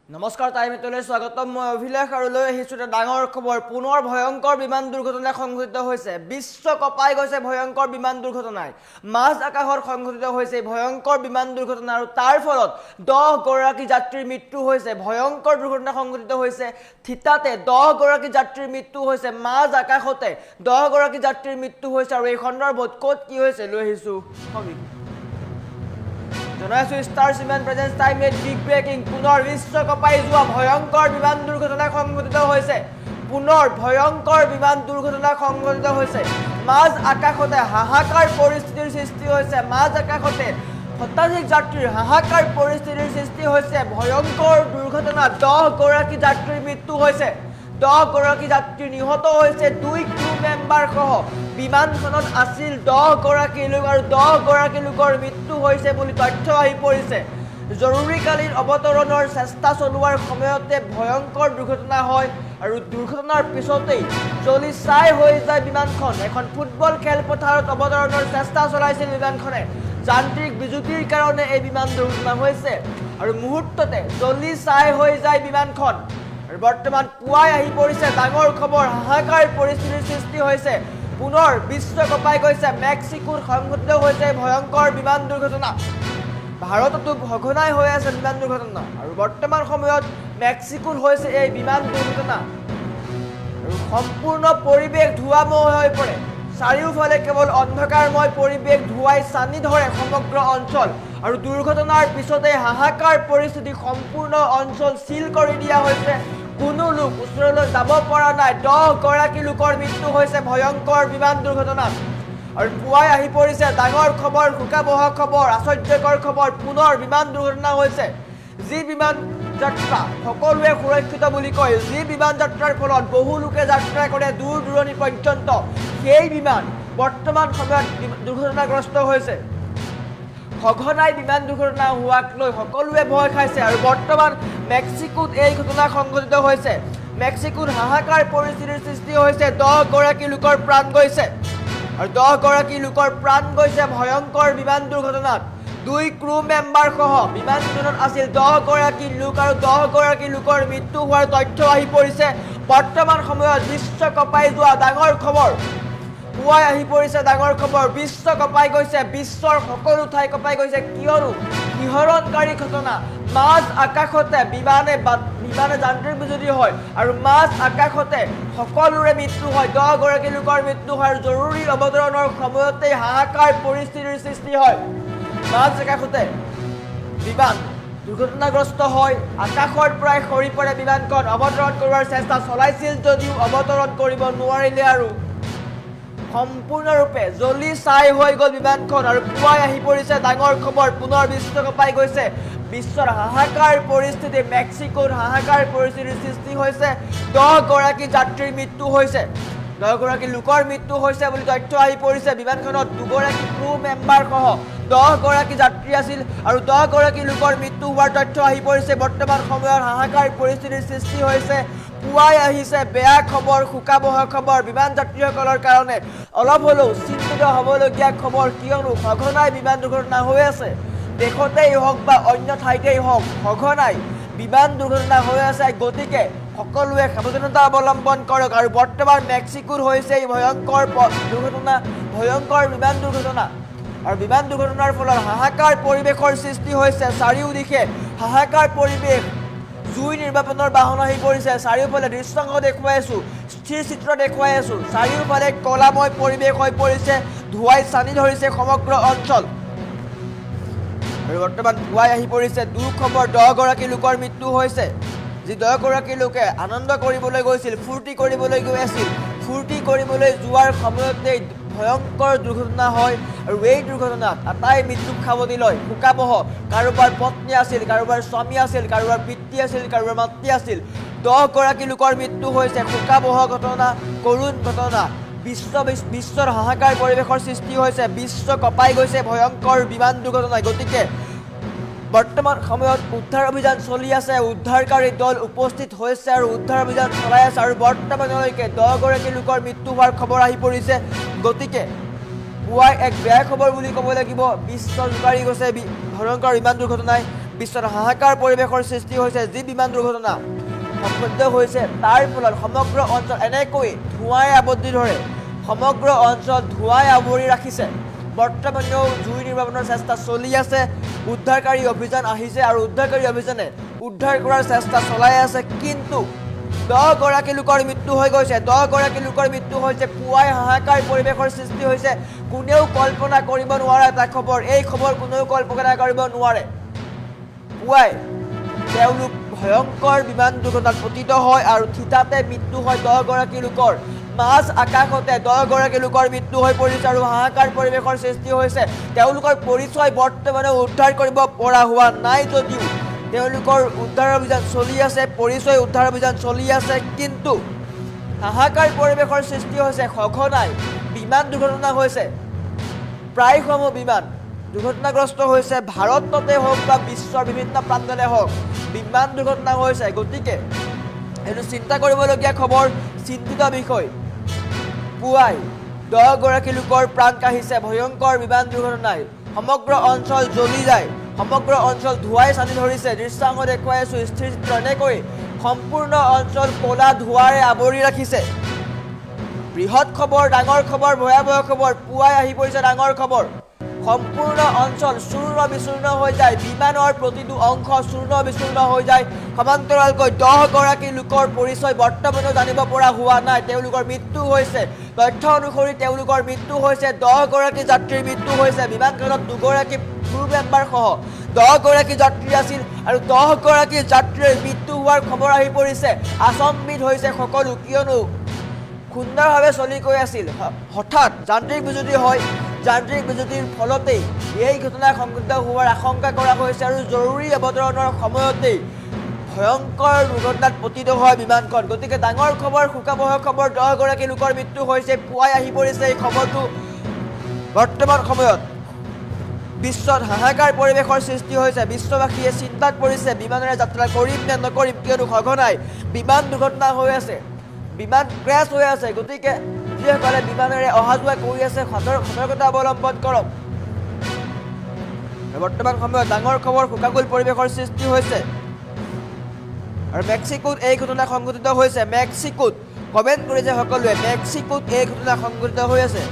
নমস্কাৰ টাইমটোলৈ স্বাগতম মই অভিলেখ আৰু লৈ আহিছোঁ এটা ডাঙৰ খবৰ পুনৰ ভয়ংকৰ বিমান দুৰ্ঘটনা সংঘটিত হৈছে বিশ্ব কঁপাই গৈছে ভয়ংকৰ বিমান দুৰ্ঘটনায় মাজ আকাশত সংঘটিত হৈছে ভয়ংকৰ বিমান দুৰ্ঘটনা আৰু তাৰ ফলত 10 গৰাকী যাত্ৰীৰ মৃত্যু হৈছে ভয়ংকৰ দুৰ্ঘটনা সংঘটিত হৈছে থিতাতে 10 গৰাকী যাত্ৰীৰ মৃত্যু হৈছে মাজ আকাশতে 10 গৰাকী যাত্ৰীৰ মৃত্যু হৈছে আৰু এই সন্দৰ্ভত ক'ত কি হৈছে লৈ আহিছোঁ সবিক জনাইছো star cement presence time at big breaking পুনৰ বিশ্ব কঁপাই যোৱা ভয়ংকৰ বিমান দুৰ্ঘটনা সংঘটিত হৈছে পুনৰ ভয়ংকৰ বিমান দুৰ্ঘটনা সংঘটিত হৈছে মাজ আকাশতে হাহাকাৰ পৰিস্থিতিৰ সৃষ্টি হৈছে মাজ আকাশতে শতাধিক যাত্ৰীৰ হাহাকাৰ পৰিস্থিতিৰ সৃষ্টি হৈছে ভয়ংকৰ দুৰ্ঘটনা 10 গৰাকী যাত্ৰীৰ মৃত্যু হৈছে 10 গৰাকী যাত্ৰী নিহত হৈছে 2 ক্ৰু মেম্বাৰ সহ বিমানখনত আছিল 10 গৰাকী লোক আৰু 10 গৰাকী লোকৰ মৃত্যু হৈছে বুলি তথ্য আহি পৰিছে জৰুৰীকালীন অৱতৰণৰ চেষ্টা চলোৱাৰ সময়তে ভয়ংকৰ দুৰ্ঘটনা হয় আৰু দুৰ্ঘটনাৰ পিছতেই জ্বলি ছাই হৈ যায় বিমানখন এখন ফুটবল খেলপথাৰত অৱতৰণৰ চেষ্টা চলাইছিল বিমানখনে যান্ত্ৰিক বিজুতিৰ কাৰণে এই বিমান দুৰ্ঘটনা হৈছে আৰু মুহূৰ্ততে জ্বলি ছাই হৈ যায় বিমানখন আৰু বৰ্তমান পুৱাই আহি পৰিছে ডাঙৰ খবৰ হাহাকাৰ পৰিস্থিতিৰ সৃষ্টি হৈছে পুনৰ বিশ্ব কঁপাই গৈছে মেক্সিকোত সংঘটিত হৈছে ভয়ংকৰ বিমান দুৰ্ঘটনা ভাৰততো সঘনাই হৈ আছে বিমান দুৰ্ঘটনা আৰু বৰ্তমান সময়ত মেক্সিকোত হৈছে এই বিমান দুৰ্ঘটনা আৰু সম্পূৰ্ণ পৰিৱেশ ধোঁৱাময় হৈ পৰে চাৰিওফালে কেৱল অন্ধকাৰময় পৰিৱেশ ধোঁৱাই চানি ধৰে সমগ্ৰ অঞ্চল আৰু দুৰ্ঘটনাৰ পিছতে হাহাকাৰ পৰিস্থিতি সম্পূৰ্ণ অঞ্চল সিল কৰি দিয়া হৈছে কোনো লোক ওচৰলৈ যাব পৰা নাই 10 গৰাকী লোকৰ মৃত্যু হৈছে ভয়ংকৰ বিমান দুৰ্ঘটনাত আৰু পুৱাই আহি পৰিছে ডাঙৰ খবৰ শোকাবহ খবৰ আশ্চৰ্যকৰ খবৰ পুনৰ বিমান দুৰ্ঘটনা হৈছে যি বিমান যাত্ৰা সকলোৱে সুৰক্ষিত বুলি কয় যি বিমান যাত্ৰাৰ ফলত বহু লোকে যাত্ৰা কৰে দূৰ দূৰণি পৰ্যন্ত সেই বিমান বৰ্তমান সময়ত দুৰ্ঘটনাগ্ৰস্ত হৈছে সঘনাই বিমান দুৰ্ঘটনা হোৱাক লৈ সকলোৱে ভয় খাইছে আৰু বৰ্তমান মেক্সিকোত এই ঘটনা সংঘটিত হৈছে মেক্সিকোত হাহাকাৰ পৰিস্থিতিৰ সৃষ্টি হৈছে 10 গৰাকী লোকৰ প্ৰাণ গৈছে আৰু 10 গৰাকী লোকৰ প্ৰাণ গৈছে ভয়ংকৰ বিমান দুৰ্ঘটনাত 2 ক্ৰু মেম্বাৰ সহ বিমানখনত আছিল 10 গৰাকী লোক আৰু 10 গৰাকী লোকৰ মৃত্যু হোৱাৰ তথ্য আহি পৰিছে বৰ্তমান সময়ত বিশ্ব কঁপাই যোৱা ডাঙৰ খবৰ পুৱাই আহি পৰিছে ডাঙৰ খবৰ বিশ্ব কঁপাই গৈছে বিশ্বৰ সকলো ঠাই কঁপাই গৈছে কিয়নো শিহৰণকাৰী ঘটনা মাজ আকাশতে বিমানে যান্ত্ৰিক বিজুতি হয় আৰু মাজ আকাশতে সকলোৰে মৃত্যু হয় 10 গৰাকী লোকৰ মৃত্যু হয় আৰু জৰুৰী অৱতৰণৰ সময়তে হাহাকাৰ পৰিস্থিতিৰ সৃষ্টি হয় মাজ আকাশতে বিমান দুৰ্ঘটনাগ্ৰস্ত হয় আকাশৰ পৰাই সৰি পৰে বিমানখন অৱতৰণ কৰাৰ চেষ্টা চলাইছিল যদিও অৱতৰণ কৰিব নোৱাৰিলে আৰু সম্পূৰ্ণৰূপে জ্বলি ছাই হৈ গ'ল বিমানখন আৰু পুৱাই আহি পৰিছে ডাঙৰ খবৰ পুনৰ বিশ্ব কঁপাই গৈছে বিশ্বৰ হাহাকাৰ পৰিস্থিতি মেক্সিকোৰ হাহাকাৰ পৰিস্থিতিৰ সৃষ্টি হৈছে 10 গৰাকী যাত্ৰীৰ মৃত্যু হৈছে 10 গৰাকী লোকৰ মৃত্যু হৈছে বুলি তথ্য আহি পৰিছে বিমানখনত 2 গৰাকী ক্ৰু মেম্বাৰ সহ 10 গৰাকী যাত্ৰী আছিল আৰু 10 গৰাকী লোকৰ মৃত্যু হোৱাৰ তথ্য আহি পৰিছে বৰ্তমান সময়ত হাহাকাৰ পৰিস্থিতিৰ সৃষ্টি হৈছে পুৱাই আহিছে বেয়া খবৰ শোকাবহ খবৰ বিমান যাত্ৰীসকলৰ কাৰণে অলপ হ'লেও চিন্তিত হ'বলগীয়া খবৰ কিয়নো সঘনাই বিমান দুৰ্ঘটনা হৈ আছে দেশতেই হওক বা অন্য ঠাইতেই হওক সঘনাই বিমান দুৰ্ঘটনা হৈ আছে গতিকে সকলোৱে সাৱধানতা অৱলম্বন কৰক আৰু বৰ্তমান মেক্সিকোত হৈছে এই ভয়ংকৰ দুৰ্ঘটনা ভয়ংকৰ বিমান দুৰ্ঘটনা আৰু বিমান দুৰ্ঘটনাৰ ফলত হাহাকাৰ পৰিৱেশৰ সৃষ্টি হৈছে চাৰিওদিশে হাহাকাৰ পৰিৱেশ জুই নিৰ্বাপনৰ বাহন আহি পৰিছে চাৰিওফালে দৃশ্যাংশ দেখুৱাই আছোঁ স্থিৰ চিত্ৰ দেখুৱাই আছোঁ চাৰিওফালে কলাময় পৰিৱেশ হৈ পৰিছে ধোঁৱাই চানি ধৰিছে সমগ্ৰ অঞ্চল আৰু বৰ্তমান পুৱাই আহি পৰিছে দুখবৰ 10 গৰাকী লোকৰ মৃত্যু হৈছে যি 10 গৰাকী লোকে আনন্দ কৰিবলৈ গৈছিল ফূৰ্তি কৰিবলৈ গৈ আছিল ফূৰ্তি কৰিবলৈ যোৱাৰ সময়তে ভয়ংকৰ দুৰ্ঘটনা হয় আৰু এই দুৰ্ঘটনাত আটাই মৃত্যুক সাৱটি লয় শোকাবহ কাৰোবাৰ পত্নী আছিল কাৰোবাৰ স্বামী আছিল কাৰোবাৰ পিতৃ আছিল কাৰোবাৰ মাতৃ আছিল 10 গৰাকী লোকৰ মৃত্যু হৈছে শোকাবহ ঘটনা কৰুণ ঘটনা বিশ্বৰ হাহাকাৰ পৰিৱেশৰ সৃষ্টি হৈছে বিশ্ব কঁপাই গৈছে ভয়ংকৰ বিমান দুৰ্ঘটনাই গতিকে বৰ্তমান সময়ত উদ্ধাৰ অভিযান চলি আছে উদ্ধাৰকাৰী দল উপস্থিত হৈছে আৰু উদ্ধাৰ অভিযান চলাই আছে আৰু বৰ্তমানলৈকে 10 গৰাকী লোকৰ মৃত্যু হোৱাৰ খবৰ আহি পৰিছে গতিকে পুৱাই এক বেয়া খবৰ বুলি ক'ব লাগিব বিশ্ব জোকাৰি গৈছে ভয়ংকৰ বিমান দুৰ্ঘটনাই বিশ্বত হাহাকাৰ পৰিৱেশৰ সৃষ্টি হৈছে যি বিমান দুৰ্ঘটনা সংঘটিত হৈছে তাৰ ফলত সমগ্ৰ অঞ্চল এনেকৈ ধোঁৱাই আৱদ্ধি ধৰে সমগ্ৰ অঞ্চল ধোঁৱাই আৱৰি ৰাখিছে বৰ্তমানেও জুই নিৰ্বাপনৰ চেষ্টা চলি আছে উদ্ধাৰকাৰী অভিযান আহিছে আৰু উদ্ধাৰকাৰী অভিযানে উদ্ধাৰ কৰাৰ চেষ্টা চলাই আছে কিন্তু 10 গৰাকী লোকৰ মৃত্যু হৈ গৈছে 10 গৰাকী লোকৰ মৃত্যু হৈছে পুৱাই হাহাকাৰ পৰিৱেশৰ সৃষ্টি হৈছে কোনেও কল্পনা কৰিব নোৱাৰে এটা খবৰ এই খবৰ কোনেও কল্পনা কৰিব নোৱাৰে পুৱাই তেওঁলোক ভয়ংকৰ বিমান দুৰ্ঘটনাত পতিত হয় আৰু থিতাতে মৃত্যু হয় 10 গৰাকী লোকৰ মাছ আকাশতে 10 গৰাকী লোকৰ মৃত্যু হৈ পৰিছে আৰু হাহাকাৰ পৰিৱেশৰ সৃষ্টি হৈছে তেওঁলোকৰ পৰিচয় বৰ্তমানে উদ্ধাৰ কৰিব পৰা হোৱা নাই যদিও তেওঁলোকৰ উদ্ধাৰ অভিযান চলি আছে পৰিচয় উদ্ধাৰ অভিযান চলি আছে কিন্তু হাহাকাৰ পৰিৱেশৰ সৃষ্টি হৈছে সঘনাই বিমান দুৰ্ঘটনা হৈছে প্ৰায় সমূহ বিমান দুৰ্ঘটনাগ্ৰস্ত হৈছে ভাৰততে হওক বা বিশ্বৰ বিভিন্ন প্ৰান্ততে হওক বিমান দুৰ্ঘটনা হৈছে গতিকে এইটো চিন্তা কৰিবলগীয়া খবৰ চিন্তিত বিষয় পুৱাই 10 গৰাকী লোকৰ প্ৰাণ কাঢ়িছে ভয়ংকৰ বিমান দুৰ্ঘটনাই সমগ্ৰ অঞ্চল জ্বলি যায় সমগ্ৰ অঞ্চল ধোঁৱাই চানি ধৰিছে দৃশ্যাংশ দেখুৱাই আছো স্থিৰ চিত্ৰ এনেকৈ সম্পূৰ্ণ অঞ্চল ক'লা ধোঁৱাৰে আৱৰি ৰাখিছে বৃহৎ খবৰ ডাঙৰ খবৰ ভয়াৱহ খবৰ পুৱাই আহি পৰিছে ডাঙৰ খবৰ সম্পূৰ্ণ অঞ্চল চূৰ্ণ বিচূৰ্ণ হৈ যায় বিমানৰ প্ৰতিটো অংশ চূৰ্ণ বিচূৰ্ণ হৈ যায় সমান্তৰালকৈ 10 গৰাকী লোকৰ পৰিচয় বৰ্তমানেও জানিব পৰা হোৱা নাই তেওঁলোকৰ মৃত্যু হৈছে তথ্য অনুসৰি তেওঁলোকৰ মৃত্যু হৈছে 10 গৰাকী যাত্ৰীৰ মৃত্যু হৈছে বিমানখনত 2 গৰাকী ক্ৰু মেম্বাৰ সহ 10 গৰাকী যাত্ৰী আছিল আৰু 10 গৰাকী যাত্ৰীৰ মৃত্যু হোৱাৰ খবৰ আহি পৰিছে আচম্বিত হৈছে সকলো কিয়নো সুন্দৰভাৱে চলি গৈ আছিল হঠাৎ যান্ত্ৰিক বিজুতি হয় যান্ত্ৰিক বিজুতিৰ ফলতেই এই ঘটনা সংঘটিত হোৱাৰ আশংকা কৰা হৈছে আৰু জৰুৰী অৱতৰণৰ সময়তেই ভয়ংকৰ দুৰ্ঘটনাত পতিত হয় বিমানখন গতিকে ডাঙৰ খবৰ শোকাবহ খবৰ 10 গৰাকী লোকৰ মৃত্যু হৈছে পুৱাই আহি পৰিছে এই খবৰটো বৰ্তমান সময়ত বিশ্বত হাহাকাৰ পৰিৱেশৰ সৃষ্টি হৈছে বিশ্ববাসীয়ে চিন্তাত পৰিছে বিমানেৰে যাত্ৰা কৰিম নে নকৰিম কিয়নো সঘনাই বিমান দুৰ্ঘটনা হৈ আছে বিমান ক্ৰেছ হৈ আছে গতিকে যিসকলে বিমানেৰে অহা যোৱা কৰি আছে সতৰ্কতা অৱলম্বন কৰক বৰ্তমান সময়ত ডাঙৰ খবৰ শোকাকুল পৰিৱেশৰ সৃষ্টি হৈছে আৰু মেক্সিকোত এই ঘটনা সংঘটিত হৈছে মেক্সিকোত কমেণ্ট কৰিছে সকলোৱে মেক্সিকোত এই ঘটনা সংঘটিত হৈ আছে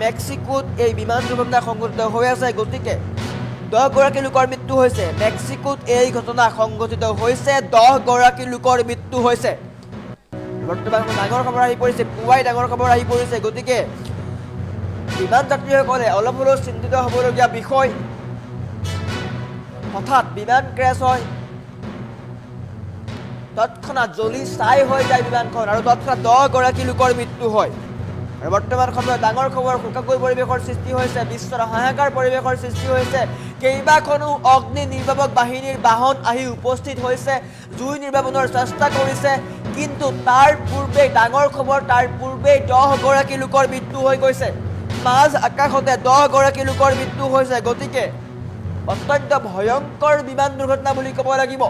মেক্সিকোত এই বিমান দুৰ্ঘটনা সংঘটিত হৈ আছে গতিকে 10 গৰাকী লোকৰ মৃত্যু হৈছে মেক্সিকোত এই ঘটনা সংঘটিত হৈছে 10 গৰাকী লোকৰ মৃত্যু হৈছে বৰ্তমান ডাঙৰ খবৰ আহি পৰিছে পুৱাই ডাঙৰ খবৰ আহি পৰিছে গতিকে বিমান যাত্ৰীসকলে অলপ হ'লেও চিন্তিত হ'বলগীয়া বিষয় হঠাৎ বিমান ক্ৰেছ হয় তৎক্ষণাত জ্বলি ছাই হৈ যায় বিমানখন আৰু তৎক্ষণাত 10 গৰাকী লোকৰ মৃত্যু হয় আৰু বৰ্তমান সময়ত ডাঙৰ খবৰ শোকাকুল পৰিৱেশৰ সৃষ্টি হৈছে বিশ্বৰ হাহাকাৰ পৰিৱেশৰ সৃষ্টি হৈছে কেইবাখনো অগ্নি নিৰ্বাপক বাহিনীৰ বাহন আহি উপস্থিত হৈছে জুই নিৰ্বাপনৰ চেষ্টা কৰিছে কিন্তু তাৰ পূৰ্বে ডাঙৰ খবৰ তাৰ পূৰ্বে 10 গৰাকী লোকৰ মৃত্যু হৈ গৈছে মাজ আকাশতে 10 গৰাকী লোকৰ মৃত্যু হৈছে গতিকে অত্যন্ত ভয়ংকৰ বিমান দুৰ্ঘটনা বুলি ক'ব লাগিব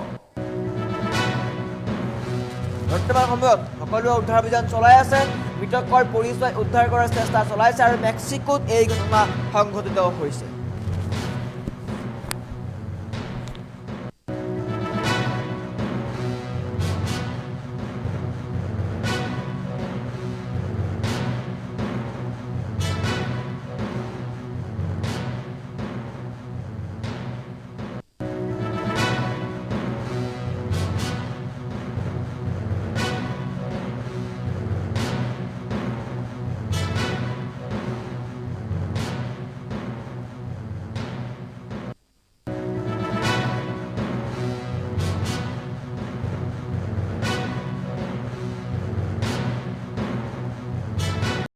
বৰ্তমান সময়ত সকলোৱে উদ্ধাৰ অভিযান চলাই আছে মৃতকৰ পৰিচয় উদ্ধাৰ কৰাৰ চেষ্টা চলাইছে আৰু মেক্সিকোত এই ঘটনা সংঘটিত হৈছে